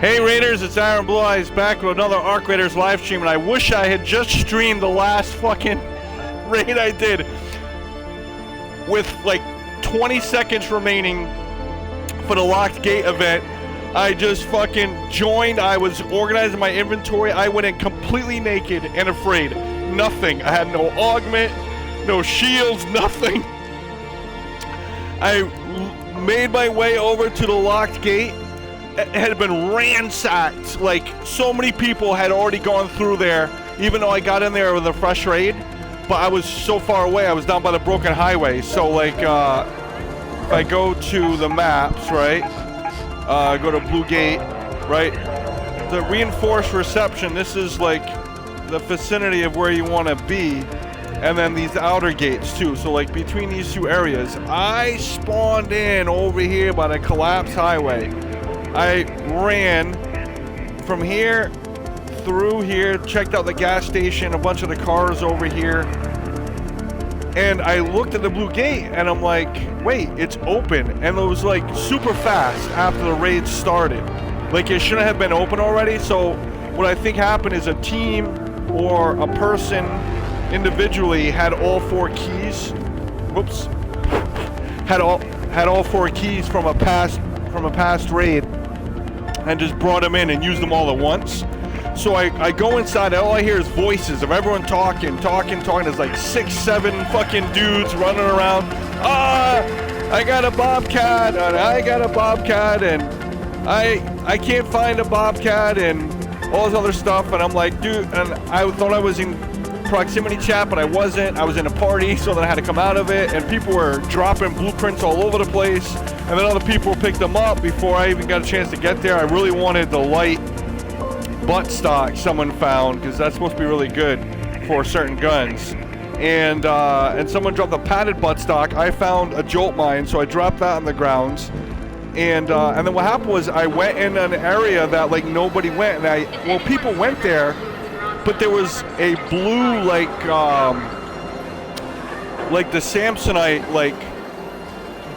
Hey Raiders, it's Aaron Blue Eyes back with another Arc Raiders live stream, and I wish I had just streamed the last fucking raid I did with like 20 seconds remaining for the locked gate event. I just fucking joined, I was organizing my inventory, I went in completely naked and afraid. Nothing. I had no augment, no shields, nothing. I made my way over to the locked gate. It had been ransacked. Like, so many people had already gone through there, even though I got in there with a fresh raid. But I was so far away, I was down by the broken highway. So, like, if I go to the maps, right? Go to Blue Gate, right? The reinforced reception, this is like the vicinity of where you want to be. And then these outer gates too. So like between these two areas, I spawned in over here by the collapsed highway. I ran from here through here, checked out the gas station, a bunch of the cars over here. And I looked at the Blue Gate and I'm like, wait, it's open. And it was like super fast after the raid started. Like it shouldn't have been open already. So what I think happened is a team or a person individually had all 4 keys. Whoops. Had all 4 keys from a past raid and just brought them in and used them all at once. So I go inside, all I hear is voices of everyone talking. There's like 6, 7 fucking dudes running around. I got a Bobcat, and I got a Bobcat, and I can't find a Bobcat, and all this other stuff. And I'm like, dude, and I thought I was in proximity chat, but I wasn't. I was in a party, so then I had to come out of it, and people were dropping blueprints all over the place, and then other people picked them up before I even got a chance to get there. I really wanted the light butt stock someone found, because that's supposed to be really good for certain guns, and someone dropped a padded butt stock. I found a jolt mine, so I dropped that on the grounds, and then what happened was I went in an area that like nobody went, and people went there, but there was a blue like the Samsonite like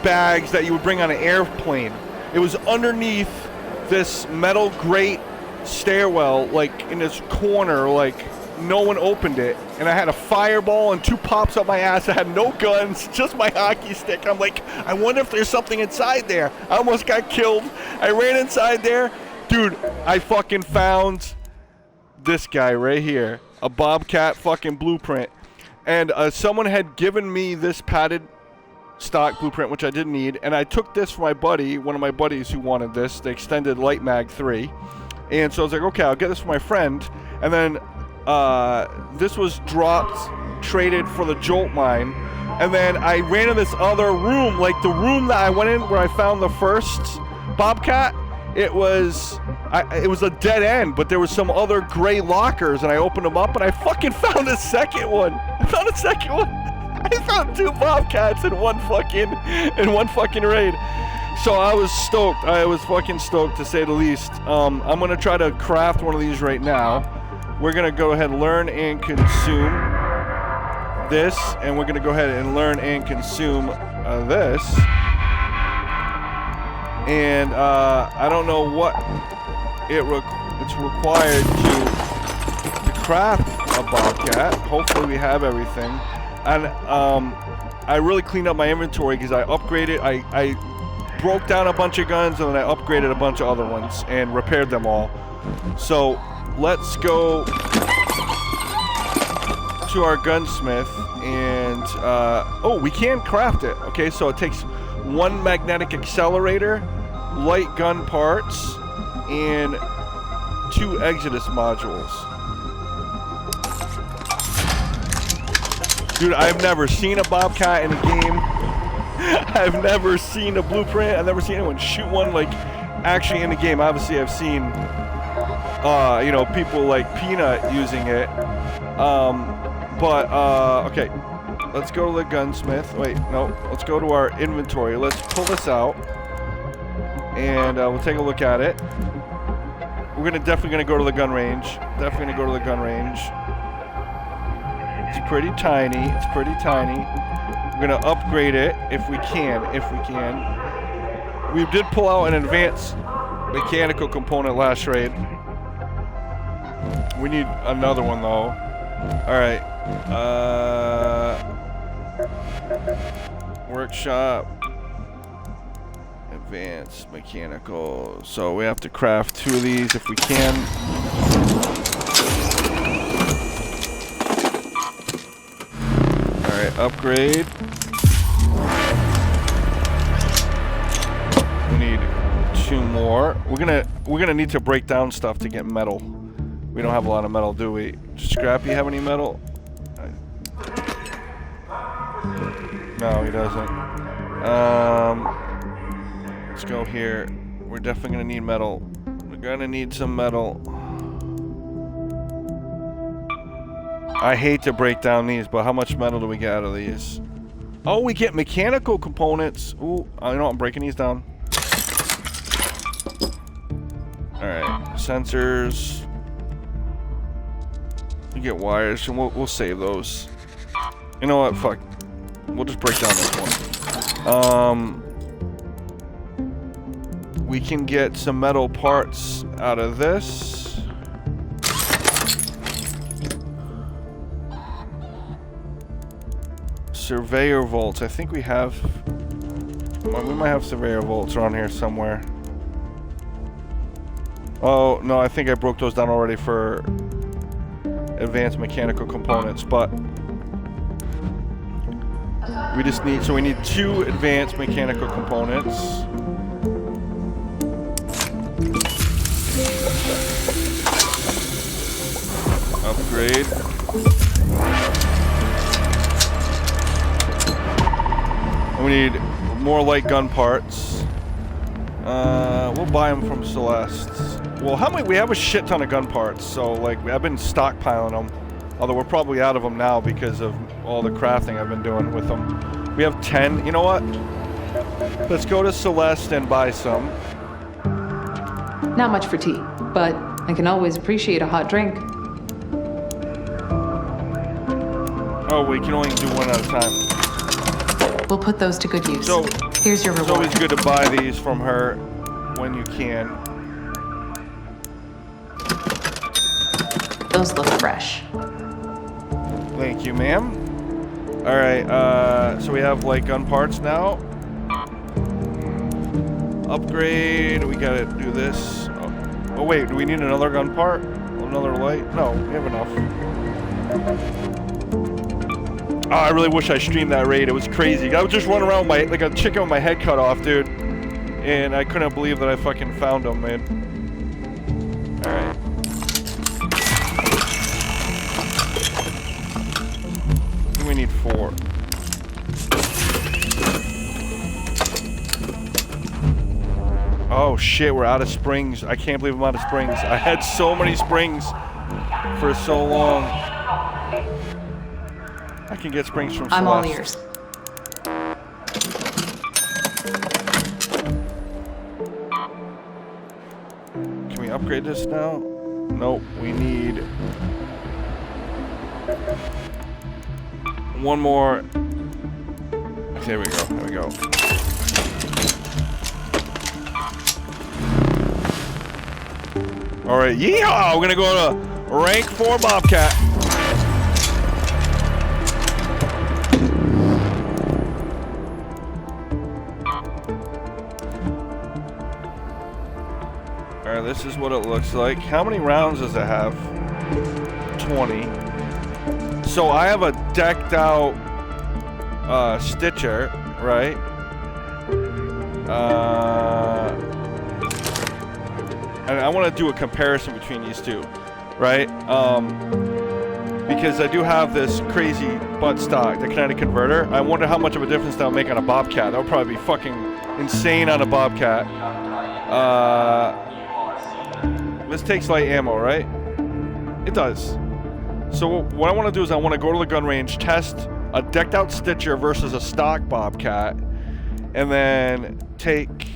bags that you would bring on an airplane. It was underneath this metal grate stairwell, like in this corner, like no one opened it, and I had a fireball and 2 pops up my ass. I had no guns, just my hockey stick. I'm like, I wonder if there's something inside there. I almost got killed. I ran inside there, dude. I fucking found this guy right here, a Bobcat fucking blueprint, and someone had given me this padded stock blueprint, which I didn't need, and I took this for my buddy, one of my buddies who wanted this, the extended light mag 3, and so I was like, okay, I'll get this for my friend. And then this was dropped, traded for the jolt mine, and then I ran in this other room, like the room that I went in where I found the first Bobcat. It was a dead end, but there was some other gray lockers, and I opened them up, and I fucking found a second one. I found 2 Bobcats in one fucking raid. So I was stoked. I was fucking stoked, to say the least. I'm gonna try to craft one of these right now. We're gonna go ahead and learn and consume this, and we're gonna go ahead and learn and consume this. And I don't know what it's required to craft a Bobcat. Hopefully we have everything. And I really cleaned up my inventory because I upgraded. I broke down a bunch of guns, and then I upgraded a bunch of other ones and repaired them all. So let's go to our gunsmith, and oh, we can craft it. Okay, so it takes 1 magnetic accelerator, light gun parts, and 2 Exodus modules. Dude, I've never seen a Bobcat in a game. I've never seen a blueprint. I've never seen anyone shoot one like actually in the game. Obviously, I've seen you know, people like Peanut using it. Okay, let's go to the gunsmith. Wait, no, let's go to our inventory. Let's pull this out, and we'll take a look at it. We're definitely gonna go to the gun range. Definitely gonna go to the gun range. It's pretty tiny. It's pretty tiny. We're gonna upgrade it if we can. We did pull out an advanced mechanical component last raid. We need another one though. Alright. Workshop. Advanced mechanical. So we have to craft 2 of these if we can. Alright, upgrade. We need 2 more. We're gonna need to break down stuff to get metal. We don't have a lot of metal, do we? Scrappy have any metal? No, he doesn't. Let's go here. We're definitely gonna need metal. We're gonna need some metal. I hate to break down these, but how much metal do we get out of these? Oh, we get mechanical components. Ooh, I know I'm breaking these down. Alright, sensors. You get wires, and we'll save those. You know what? Fuck. We'll just break down this one. We can get some metal parts out of this. Surveyor bolts. I think we have... Well, we might have surveyor bolts around here somewhere. Oh, no, I think I broke those down already for advanced mechanical components, but we just need, so we need 2 advanced mechanical components. Upgrade. And we need more light gun parts. We'll buy them from Celeste. Well, how many? We have a shit ton of gun parts, so like I've been stockpiling them. Although we're probably out of them now because of all the crafting I've been doing with them. We have 10. You know what? Let's go to Celeste and buy some. Not much for tea, but I can always appreciate a hot drink. Oh, we can only do one at a time. We'll put those to good use. So, here's your reward. It's always good to buy these from her when you can. Those look fresh. Thank you, ma'am. Alright, so we have light gun parts now. Upgrade, we gotta do this. Oh wait, do we need another gun part? Another light? No, we have enough. Oh, I really wish I streamed that raid. It was crazy. I was just running around with like a chicken with my head cut off, dude. And I couldn't believe that I fucking found him, man. Alright. We need 4. Oh shit, we're out of springs. I can't believe I'm out of springs. I had so many springs for so long. I can get springs from Celeste. I'm all ears. Can we upgrade this now? Nope, we need one more. There we go, there we go. Alright, yeehaw! We're gonna go to rank 4 Bobcat. Alright, this is what it looks like. How many rounds does it have? 20. So I have a decked out Stitcher, right? And I want to do a comparison between these two, right? Because I do have this crazy butt stock, the kinetic converter. I wonder how much of a difference that'll make on a Bobcat. That would probably be fucking insane on a Bobcat. This takes light ammo, right? It does. So what I want to do is I want to go to the gun range, test a decked out Stitcher versus a stock Bobcat, and then take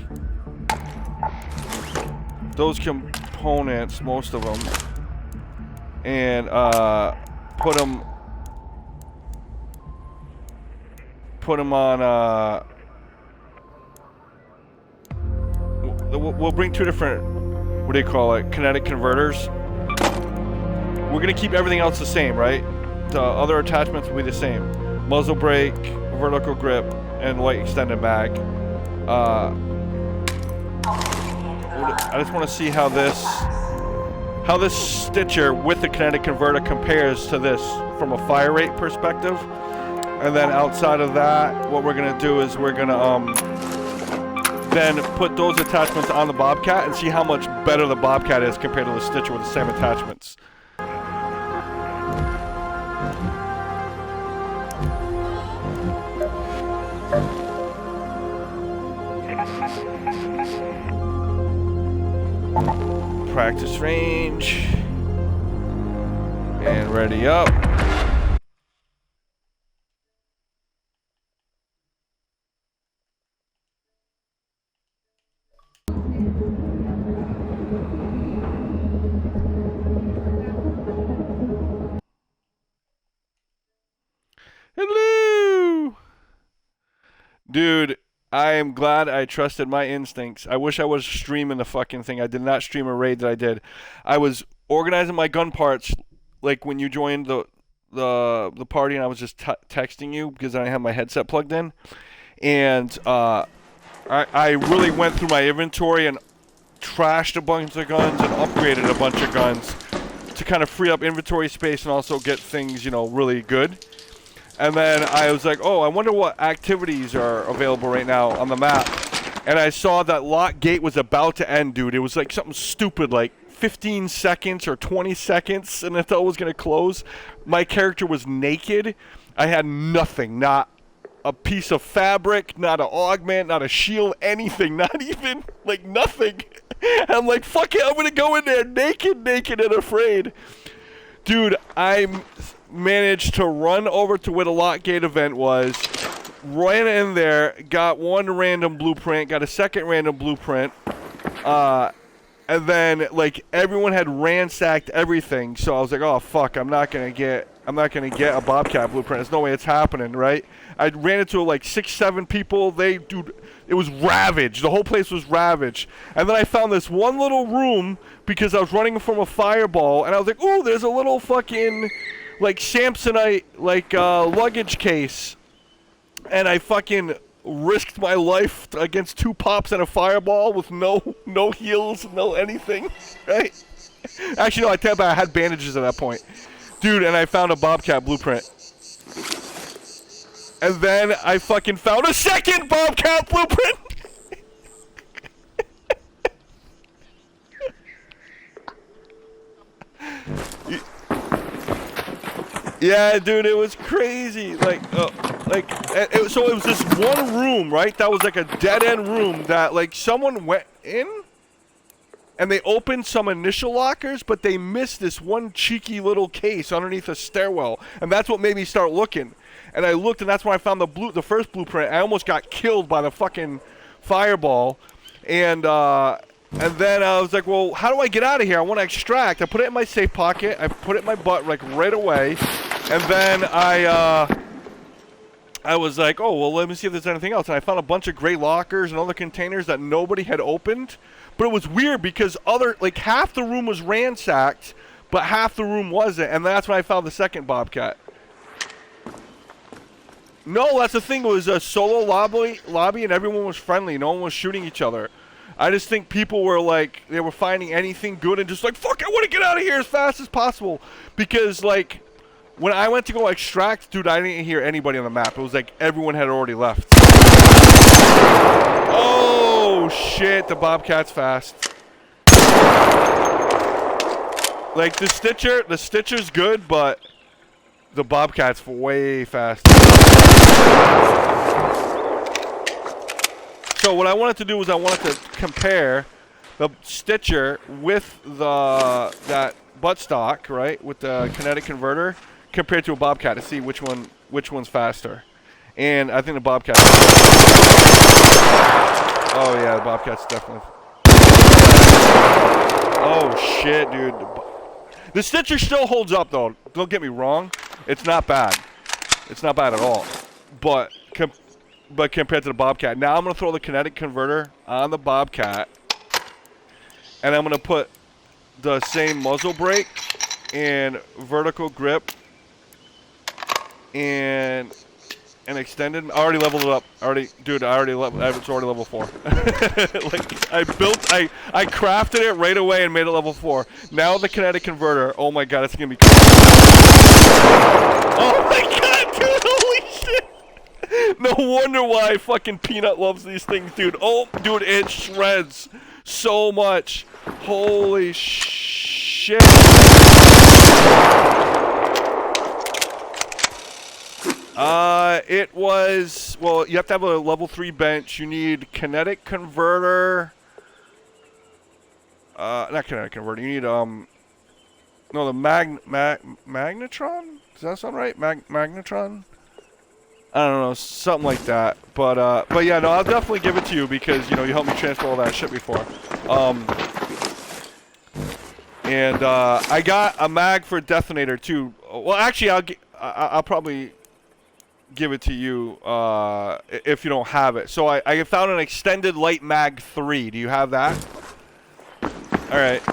those components, most of them, and put them on we'll bring two different, what do you call it, kinetic converters. We're gonna keep everything else the same, right? The other attachments will be the same. Muzzle brake, vertical grip, and light extended mag. I just want to see how this stitcher with the kinetic converter compares to this from a fire rate perspective. And then outside of that, what we're gonna do is we're gonna then put those attachments on the Bobcat and see how much better the Bobcat is compared to the stitcher with the same attachments. Practice range. And ready up. Hello! Dude, I am glad I trusted my instincts. I wish I was streaming the fucking thing. I did not stream a raid that I did. I was organizing my gun parts like when you joined the party, and I was just texting you because I have my headset plugged in. And I really went through my inventory and trashed a bunch of guns and upgraded a bunch of guns to kind of free up inventory space and also get things, you know, really good. And then I was like, oh, I wonder what activities are available right now on the map. And I saw that lock gate was about to end, dude. It was like something stupid, like 15 seconds or 20 seconds, and I thought it was going to close. My character was naked. I had nothing, not a piece of fabric, not an augment, not a shield, anything, not even, like, nothing. I'm like, fuck it, I'm going to go in there naked and afraid. Dude, I managed to run over to where the lock gate event was, ran in there, got one random blueprint, got a second random blueprint, and then, like, everyone had ransacked everything, so I was like, oh, fuck, I'm not gonna get a Bobcat blueprint. There's no way it's happening, right? I ran into, like, 6-7 people. Dude, it was ravaged. The whole place was ravaged. And then I found this one little room because I was running from a fireball, and I was like, ooh, there's a little fucking, like, Samsonite, like, luggage case. And I fucking risked my life against 2 pops and a fireball with no heals, no anything, right? Actually, no, I tell you, I had bandages at that point. Dude, and I found a Bobcat blueprint. And then I fucking found a second Bobcat blueprint! Yeah, dude, it was crazy. Like, so it was this one room, right? That was like a dead-end room that, like, someone went in, and they opened some initial lockers, but they missed this one cheeky little case underneath a stairwell, and that's what made me start looking. And I looked, and that's when I found the first blueprint. I almost got killed by the fucking fireball, and then I was like, well, how do I get out of here? I want to extract. I put it in my safe pocket. I put it in my butt, like, right away. And then I was like, oh, well, let me see if there's anything else. And I found a bunch of gray lockers and other containers that nobody had opened. But it was weird because half the room was ransacked, but half the room wasn't. And that's when I found the second Bobcat. No, that's the thing. It was a solo lobby, and everyone was friendly. No one was shooting each other. I just think people were like, they were finding anything good and just like, fuck, I want to get out of here as fast as possible. Because, like, when I went to go extract, dude, I didn't hear anybody on the map. It was like everyone had already left. Oh, shit, the Bobcat's fast. Like, the Stitcher's good, but the Bobcat's way fast. So what I wanted to do was I wanted to compare the Stitcher with that buttstock, right, with the kinetic converter, compared to a Bobcat to see which one's faster. And I think the Bobcat. Oh yeah, the Bobcat's definitely. Oh shit, dude. The Stitcher still holds up though. Don't get me wrong. It's not bad. It's not bad at all. But compared to the Bobcat. Now I'm going to throw the kinetic converter on the Bobcat. And I'm going to put the same muzzle brake and vertical grip and an extended. I already leveled it up. It's already level 4. Like I crafted it right away and made it level 4. Now the kinetic converter. Oh my god, it's gonna be cool. Oh my god, dude, holy shit. No wonder why fucking Peanut loves these things, dude. Oh, dude, it shreds so much. Holy shit. It was, well, you have to have a level 3 bench. You need kinetic converter. Not kinetic converter. You need, no, the magnetron? Does that sound right? Magnetron? I don't know, something like that. But yeah, no, I'll definitely give it to you because, you know, you helped me transfer all that shit before. And I got a mag for detonator too. Well, actually, I'll probably give it to you if you don't have it. So I found an extended light mag 3. Do you have that? All right.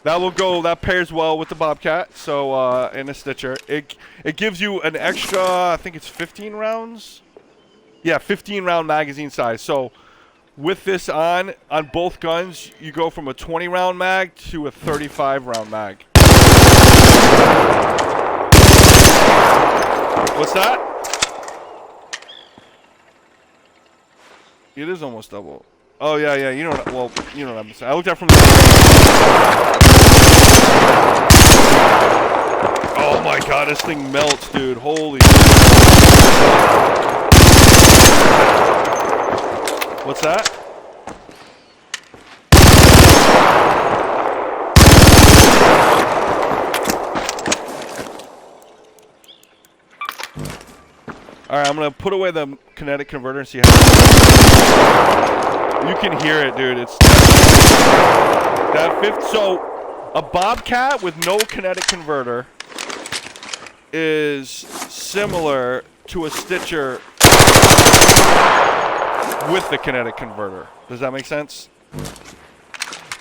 That will go. That pairs well with the Bobcat. So and the Stitcher, it gives you an extra. I think it's 15 rounds. Yeah, 15 round magazine size. So with this on both guns, you go from a 20 round mag to a 35 round mag. What's that? It is almost double. Oh yeah, yeah. You know what? Well, you know what I'm saying. I looked at it from the. Oh my god, this thing melts, dude. Holy. What's that? Alright, I'm gonna put away the kinetic converter and see how. You can hear it, dude. It's that fifth. So, a Bobcat with no kinetic converter is similar to a Stitcher with the kinetic converter. Does that make sense?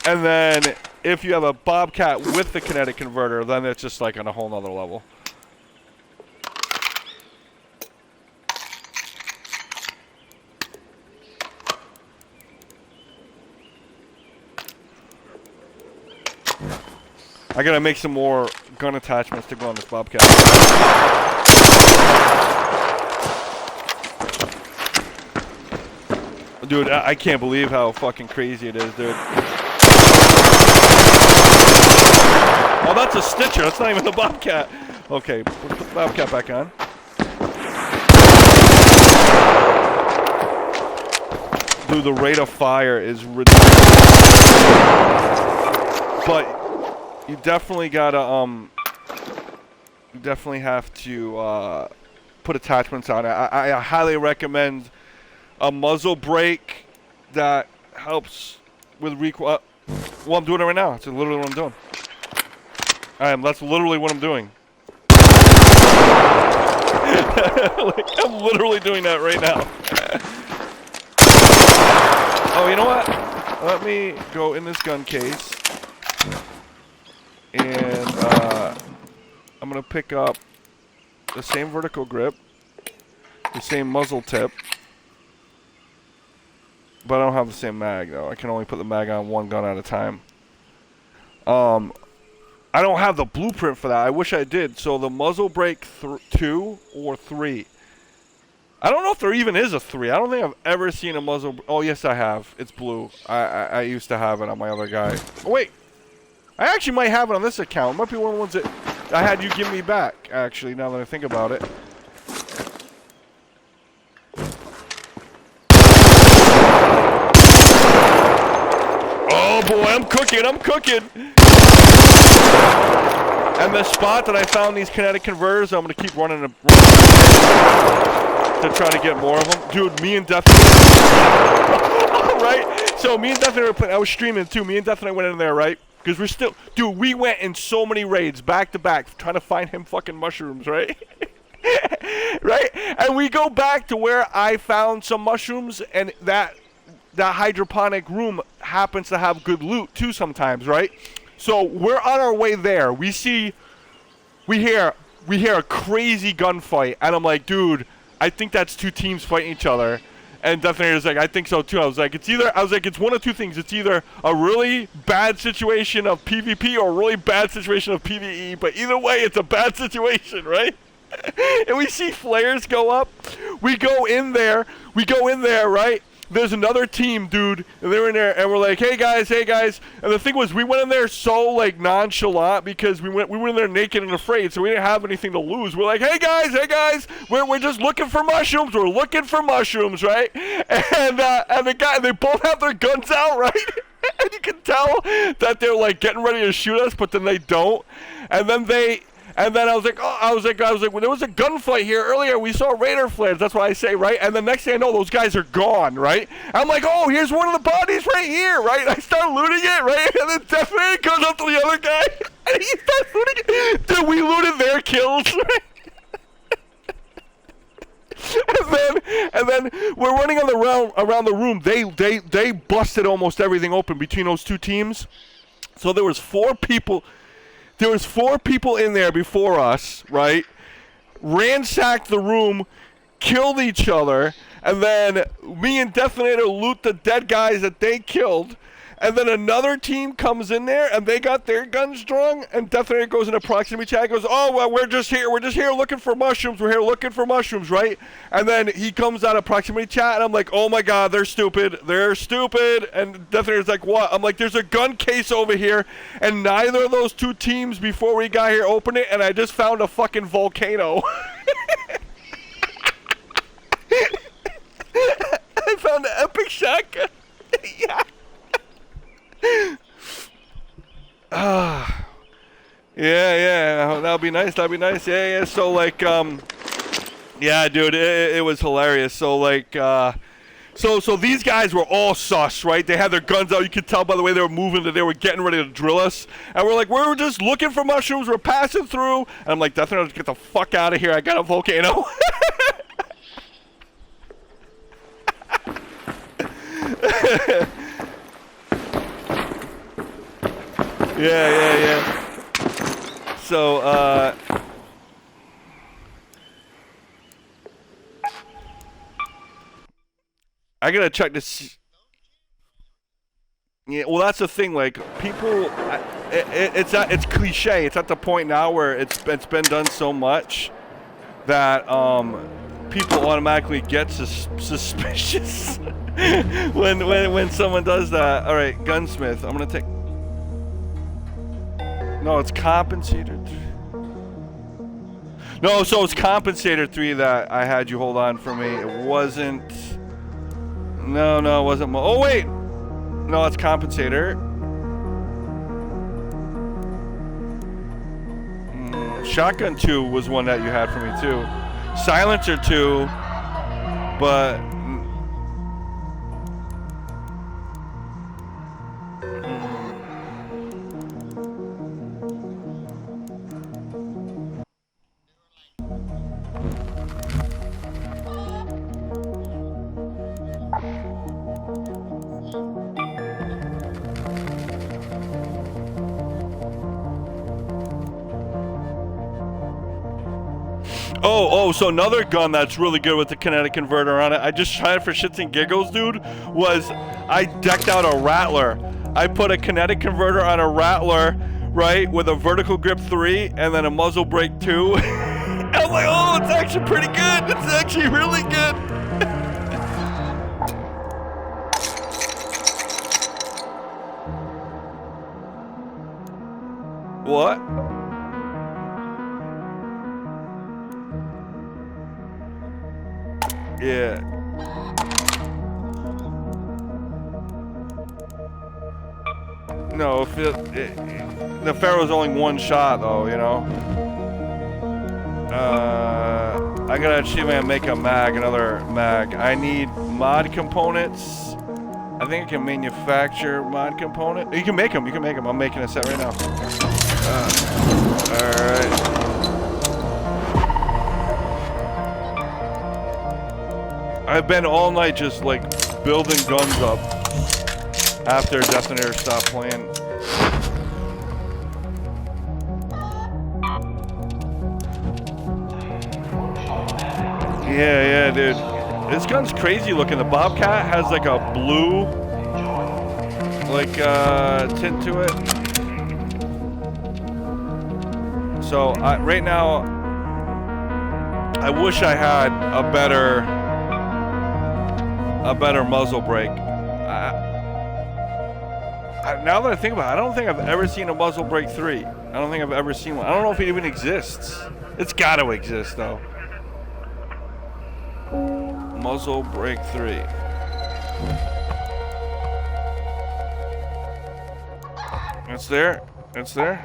And then, if you have a Bobcat with the kinetic converter, then it's just like on a whole nother level. I gotta make some more gun attachments to go on this Bobcat. Dude, I can't believe how fucking crazy it is, dude. Oh, that's a Stitcher. That's not even a Bobcat. Okay, put the Bobcat back on. Dude, the rate of fire is ridiculous. But you definitely gotta, you definitely have to, put attachments on it. I highly recommend a muzzle brake that helps with recoil. Well, I'm doing it right now. That's literally what I'm doing. That's literally what I'm doing. Like, I'm literally doing that right now. Oh, you know what? Let me go in this gun case. And I'm going to pick up the same vertical grip, the same muzzle tip, but I don't have the same mag, though. I can only put the mag on one gun at a time. I don't have the blueprint for that. I wish I did. So the muzzle brake 2 or 3. I don't know if there even is a 3. I don't think I've ever seen a muzzle. Oh, yes, I have. It's blue. I used to have it on my other guy. Oh, wait. I actually might have it on this account. It might be one of the ones that I had you give me back, actually, now that I think about it. Oh boy, I'm cooking. And the spot that I found these kinetic converters, I'm going to keep running to try to get more of them. Dude, me and Death... Right? So me and Death were playing. I was streaming too. Me and Death went in there, right? Because we're still, dude, we went in so many raids back to back trying to find him fucking mushrooms, right? Right? And we go back to where I found some mushrooms, and that hydroponic room happens to have good loot too sometimes, right? So we're on our way there. We hear a crazy gunfight, and I'm like, dude, I think that's two teams fighting each other. And Detonator's like, I think so too. I was like, it's one of two things. It's either a really bad situation of PvP or a really bad situation of PvE. But either way, it's a bad situation, right? And we see flares go up. We go in there, right? There's another team, dude, and they're in there, and we're like, hey guys. And the thing was, we went in there so like nonchalant because we went in there naked and afraid, so we didn't have anything to lose. We're like, hey guys, we're just looking for mushrooms. We're looking for mushrooms, right? And they both have their guns out, right? And you can tell that they're like getting ready to shoot us, but then they don't. And then I was like, well, there was a gunfight here earlier. We saw radar flares. That's what I say, right? And the next thing I know, those guys are gone, right? I'm like, oh, here's one of the bodies right here, right? And I start looting it, right? And then Detonator goes up to the other guy, and he starts looting it. Dude, we looted their kills, right? And then we're running around the room. They busted almost everything open between those two teams. So there was four people in there before us, right? Ransacked the room, killed each other, and then me and Detonator loot the dead guys that they killed. And then another team comes in there, and they got their guns drawn, and Detonator goes into proximity chat, goes, oh, well, we're just here looking for mushrooms, right? And then he comes out of proximity chat, and I'm like, oh my god, they're stupid, and Detonator's like, what? I'm like, there's a gun case over here, and neither of those two teams before we got here opened it, and I just found a fucking volcano. I found an epic shotgun. Yeah. Yeah, that'll be nice. Yeah. So like, yeah, dude, it was hilarious. So like, so these guys were all sus, right? They had their guns out. You could tell by the way they were moving that they were getting ready to drill us. And we're like, we're just looking for mushrooms. We're passing through. And I'm like, definitely get the fuck out of here. I got a volcano. Yeah. So, I gotta check this. Yeah, well, that's the thing. Like, people, it's cliche. It's at the point now where it's been done so much that people automatically get suspicious when someone does that. All right, gunsmith. I'm gonna take. No, it's compensator 3. No, so it's compensator 3 that I had you hold on for me. It wasn't. No, it wasn't. Oh wait, no, it's compensator. Shotgun 2 was one that you had for me too. Silencer 2, but. So another gun that's really good with the kinetic converter on it, I just tried for shits and giggles, dude, was I decked out a Rattler. I put a kinetic converter on a Rattler, right, with a vertical grip 3 and then a muzzle brake 2. I'm like, oh, it's actually pretty good. It's actually really good. What? Yeah. No, if the Pharaoh's only one shot though, you know. I gotta achieve make a mag, another mag. I need mod components. I think I can manufacture mod component. You can make them. I'm making a set right now. All right. I've been all night just like building guns up. After Detonator stopped playing. Yeah, dude. This gun's crazy looking. The Bobcat has like a blue, like, tint to it. So, right now, I wish I had a better muzzle brake. Now that I think about it, I don't think I've ever seen a muzzle brake 3. I don't think I've ever seen one. I don't know if it even exists. It's got to exist, though. Muzzle brake 3. It's there. It's there.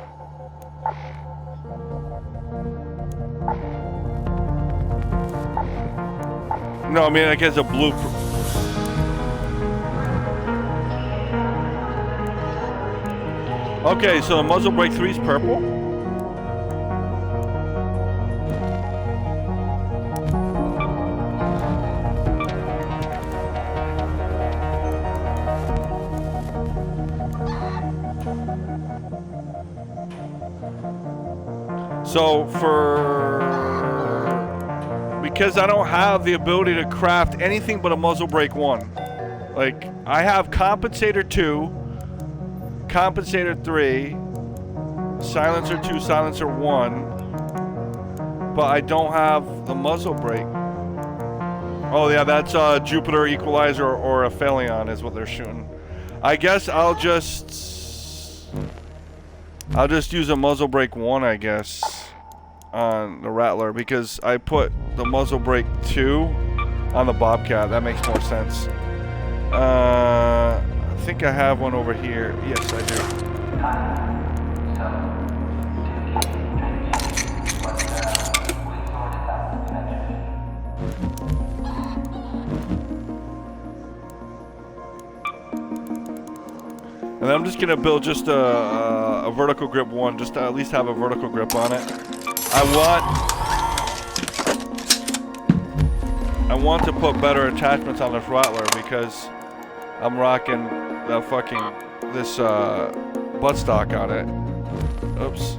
No, I mean, like, it's a blue. Okay, so the muzzle brake 3 is purple. So because I don't have the ability to craft anything but a muzzle brake 1. Like, I have compensator 2, compensator 3, silencer 2, silencer 1, but I don't have the muzzle brake. Oh yeah, that's a Jupiter equalizer or a Phaleon is what they're shooting. I guess I'll just use a muzzle brake 1, I guess, on the Rattler, because I put the muzzle brake 2 on the Bobcat. That makes more sense. I think I have one over here. Yes, I do. And I'm just gonna build just a vertical grip 1, just to at least have a vertical grip on it. I want to put better attachments on this Rattler because I'm rocking this buttstock on it. Oops.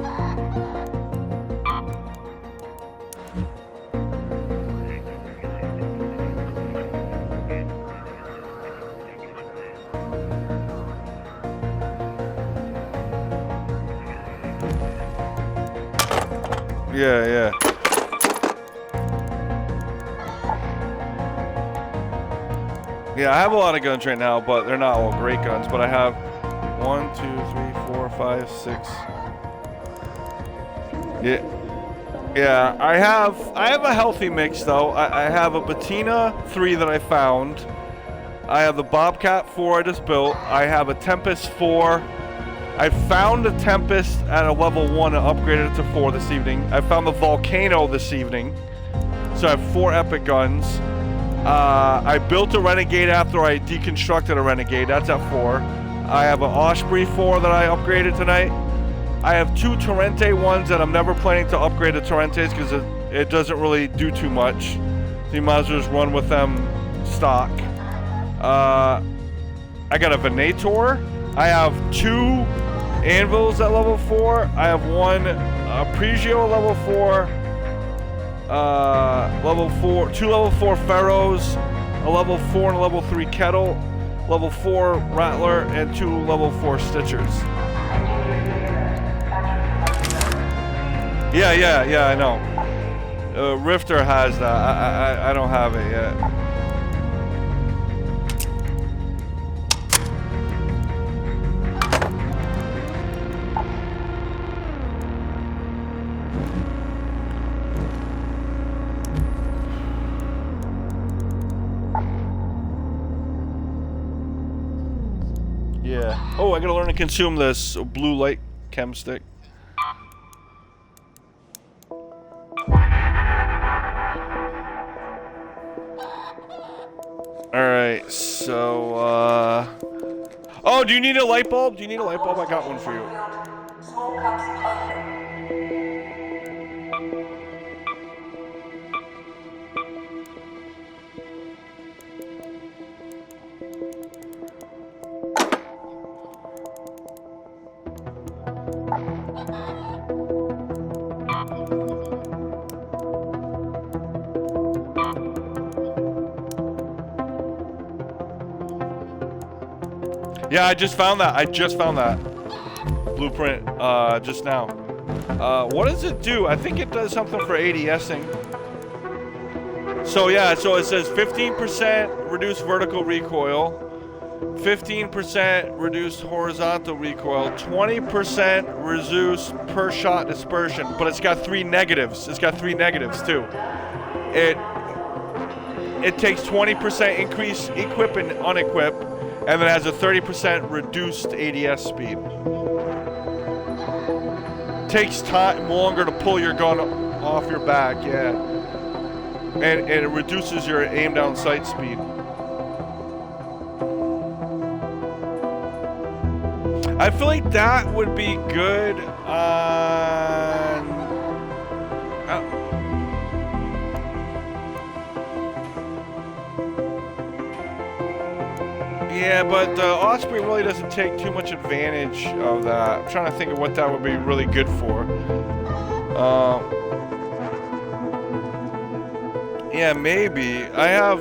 Yeah. Yeah, I have a lot of guns right now, but they're not all great guns. But I have 1, 2, 3, 4, 5, 6. Yeah. I have a healthy mix though. I have a Patina 3 that I found. I have the Bobcat 4 I just built. I have a Tempest 4. I found the Tempest at a level 1 and upgraded it to 4 this evening. I found the Volcano this evening. So I have 4 epic guns. I built a Renegade after I deconstructed a Renegade. That's at 4. I have an Osprey 4 that I upgraded tonight. I have 2 Torrente ones that I'm never planning to upgrade to Torrentes because it doesn't really do too much. So you might as well just run with them stock. I got a Venator. I have 2 Anvils at level 4. I have 1 Pregio level 4. Level 4, 2 level 4 Pharaohs, a level 4 and a level 3 Kettle, level 4 Rattler, and 2 level 4 Stitchers. Yeah, I know. Rifter has that. I don't have it yet. Yeah. Oh, I gotta learn to consume this blue light chem stick. Alright, so, oh, do you need a light bulb? Do you need a light bulb? I got one for you. Yeah, I just found that. Blueprint just now. What does it do? I think it does something for ADSing. So yeah, so it says 15% reduced vertical recoil, 15% reduced horizontal recoil, 20% reduced per shot dispersion, but it's got three negatives. It's got three negatives too. It takes 20% increase equip and unequip, and then has a 30% reduced ADS speed. Takes time longer to pull your gun off your back, yeah. And it reduces your aim down sight speed. I feel like that would be good on... yeah, but the Osprey really doesn't take too much advantage of that. I'm trying to think of what that would be really good for. Yeah, maybe. I have...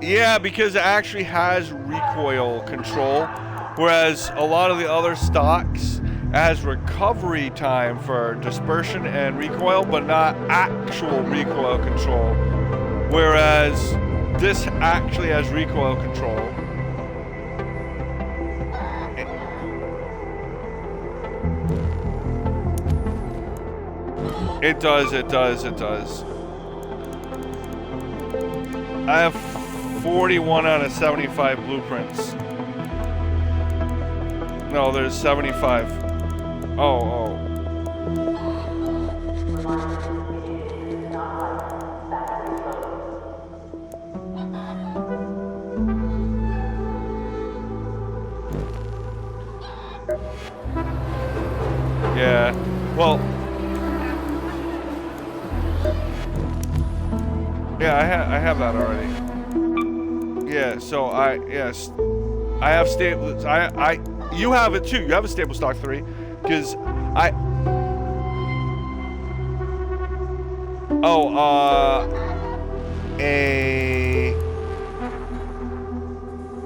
yeah, because it actually has recoil control, whereas a lot of the other stocks has recovery time for dispersion and recoil, but not actual recoil control. Whereas this actually has recoil control. It does. I have 41 out of 75 blueprints. No, there's 75. Oh. Yeah, well, yeah, I have that already. Yeah, so I have stable. You have it too. You have a stable stock 3, because a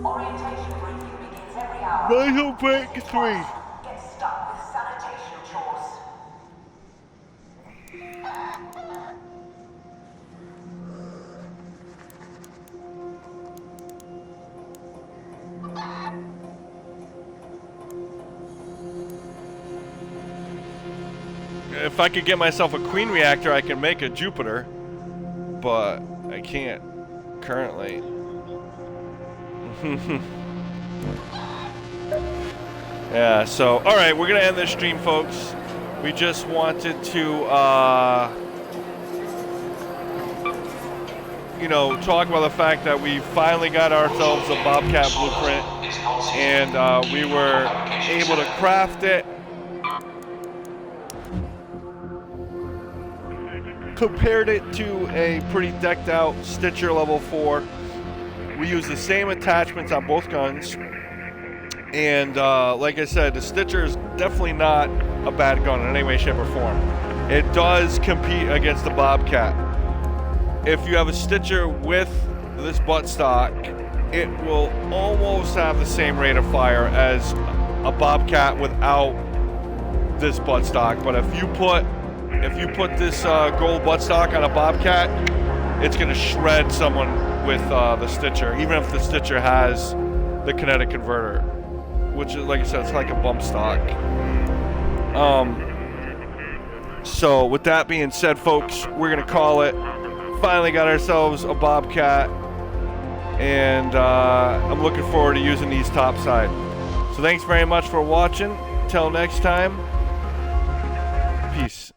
orientation briefing begins every hour. Vital break 3. Get stuck with sanitation chores. If I could get myself a queen reactor, I can make a Jupiter, but I can't currently. Yeah, so all right, we're gonna end this stream, folks. We just wanted to talk about the fact that we finally got ourselves a Bobcat blueprint, and we were able to craft it. Compared it to a pretty decked out Stitcher level 4. We use the same attachments on both guns, and like I said, the Stitcher is definitely not a bad gun in any way, shape, or form. It does compete against the Bobcat. If you have a Stitcher with this buttstock, it will almost have the same rate of fire as a Bobcat without this buttstock. But if you put this gold buttstock on a Bobcat, it's going to shred someone with the Stitcher, even if the Stitcher has the kinetic converter, which is, like I said, it's like a bump stock. So with that being said, folks, we're going to call it. Finally got ourselves a Bobcat, and I'm looking forward to using these topside. So thanks very much for watching. Till next time, peace.